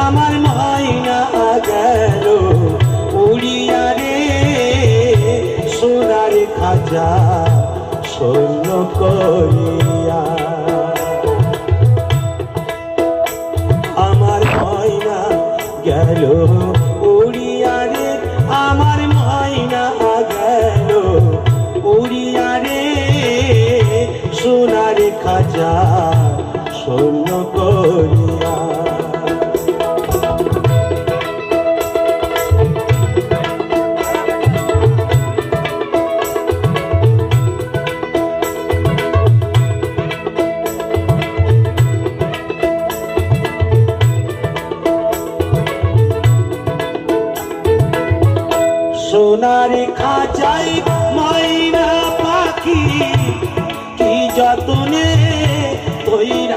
আমার ময়না গেল উড়িয়া রে সোনার খাজা শূন্য করিয়া। আমার ময়না গেল উড়িয়া রে আমার ময়না গেল উড়িয়া রে সোনার খাজা শূন্য করিয়া। সোনার খাঁচাই ময়না পাখি কি যতনে তৈরি